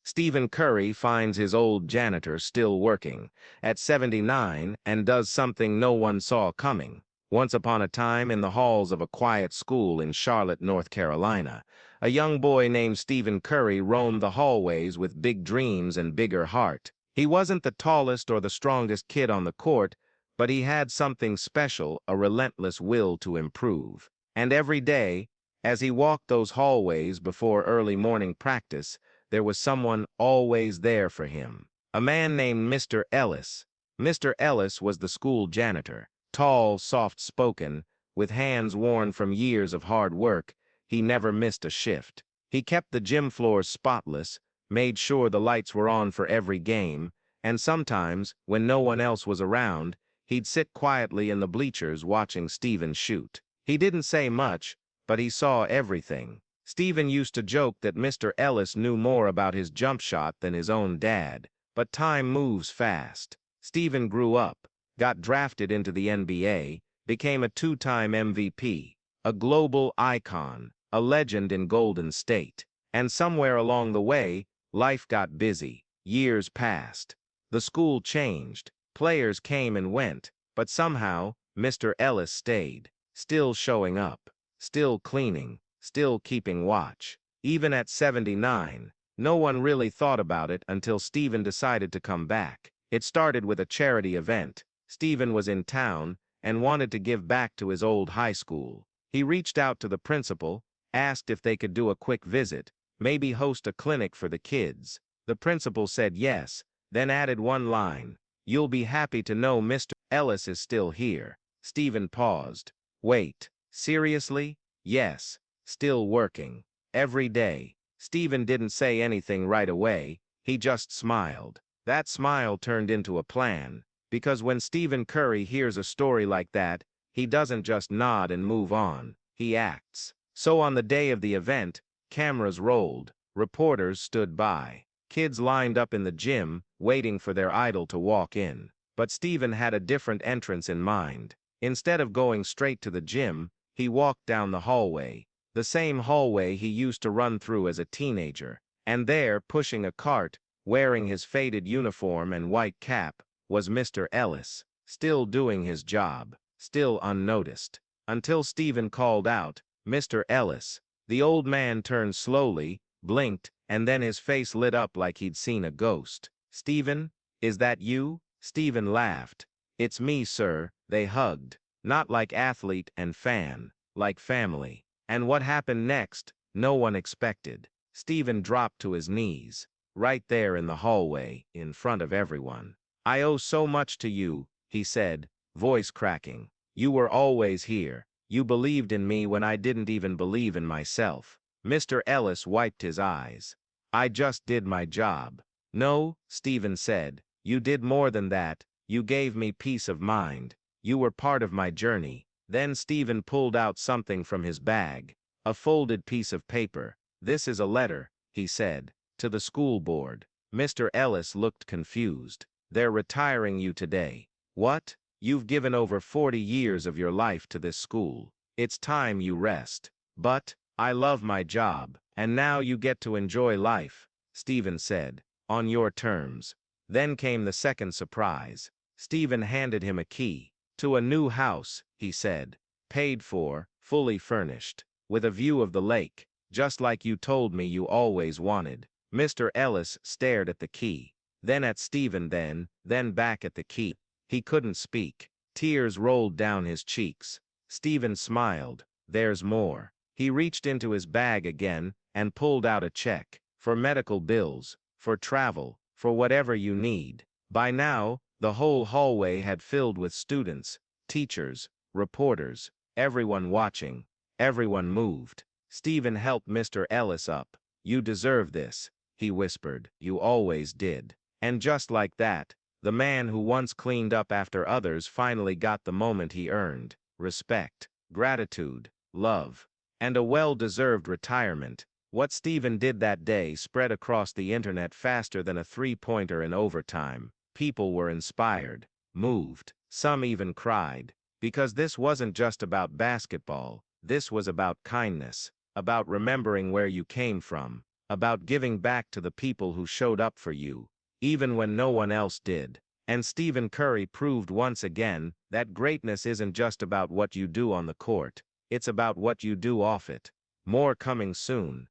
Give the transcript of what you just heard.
Stephen Curry finds his old janitor still working, at 79, and does something no one saw coming. Once upon a time, in the halls of a quiet school in Charlotte, North Carolina, a young boy named Stephen Curry roamed the hallways with big dreams and bigger heart. He wasn't the tallest or the strongest kid on the court, but he had something special, a relentless will to improve. And every day, as he walked those hallways before early morning practice, there was someone always there for him. A man named Mr. Ellis. Mr. Ellis was the school janitor. Tall, soft-spoken, with hands worn from years of hard work, he never missed a shift. He kept the gym floors spotless, made sure the lights were on for every game, and sometimes, when no one else was around, he'd sit quietly in the bleachers watching Stephen shoot. He didn't say much, but he saw everything. Stephen used to joke that Mr. Ellis knew more about his jump shot than his own dad, but time moves fast. Stephen grew up, got drafted into the NBA, became a two-time MVP, a global icon, a legend in Golden State. And somewhere along the way, life got busy. Years passed. The school changed. Players came and went, but somehow, Mr. Ellis stayed, still showing up, still cleaning, still keeping watch. Even at 79, no one really thought about it until Stephen decided to come back. It started with a charity event. Stephen was in town and wanted to give back to his old high school. He reached out to the principal, asked if they could do a quick visit, maybe host a clinic for the kids. The principal said yes, then added one line, "You'll be happy to know Mr. Ellis is still here." Stephen paused. Wait, seriously? Yes. Still working. Every day. Stephen didn't say anything right away, he just smiled. That smile turned into a plan, because when Stephen Curry hears a story like that, he doesn't just nod and move on, he acts. So on the day of the event, cameras rolled, reporters stood by, kids lined up in the gym, waiting for their idol to walk in. But Stephen had a different entrance in mind. Instead of going straight to the gym, he walked down the hallway. The same hallway he used to run through as a teenager, and there, pushing a cart, wearing his faded uniform and white cap, was Mr. Ellis, still doing his job, still unnoticed. Until Stephen called out, "Mr. Ellis." The old man turned slowly, blinked, and then his face lit up like he'd seen a ghost. "Stephen, is that you?" Stephen laughed. "It's me, sir." They hugged, not like athlete and fan, like family. And what happened next, no one expected. Stephen dropped to his knees, right there in the hallway, in front of everyone. "I owe so much to you," he said, voice cracking. "You were always here. You believed in me when I didn't even believe in myself." Mr. Ellis wiped his eyes. "I just did my job." "No," Stephen said, "you did more than that. You gave me peace of mind. You were part of my journey." Then Stephen pulled out something from his bag, a folded piece of paper. "This is a letter," he said, "to the school board." Mr. Ellis looked confused. "They're retiring you today." "What? You've given over 40 years of your life to this school. It's time you rest." "But, I love my job, and now you get to enjoy life," Stephen said, "on your terms." Then came the second surprise. Stephen handed him a key. "To a new house," he said, "paid for, fully furnished, with a view of the lake, just like you told me you always wanted." Mr. Ellis stared at the key, then at Stephen, then back at the key. He couldn't speak. Tears rolled down his cheeks. Stephen smiled. "There's more." He reached into his bag again and pulled out a check. "For medical bills, for travel, for whatever you need." By now, the whole hallway had filled with students, teachers, reporters, everyone watching. Everyone moved. Stephen helped Mr. Ellis up. "You deserve this," he whispered. "You always did." And just like that, the man who once cleaned up after others finally got the moment he earned: respect, gratitude, love, and a well-deserved retirement. What Stephen did that day spread across the internet faster than a three-pointer in overtime. People were inspired, moved, some even cried, because this wasn't just about basketball, this was about kindness, about remembering where you came from, about giving back to the people who showed up for you, even when no one else did. And Stephen Curry proved once again that greatness isn't just about what you do on the court, it's about what you do off it. More coming soon.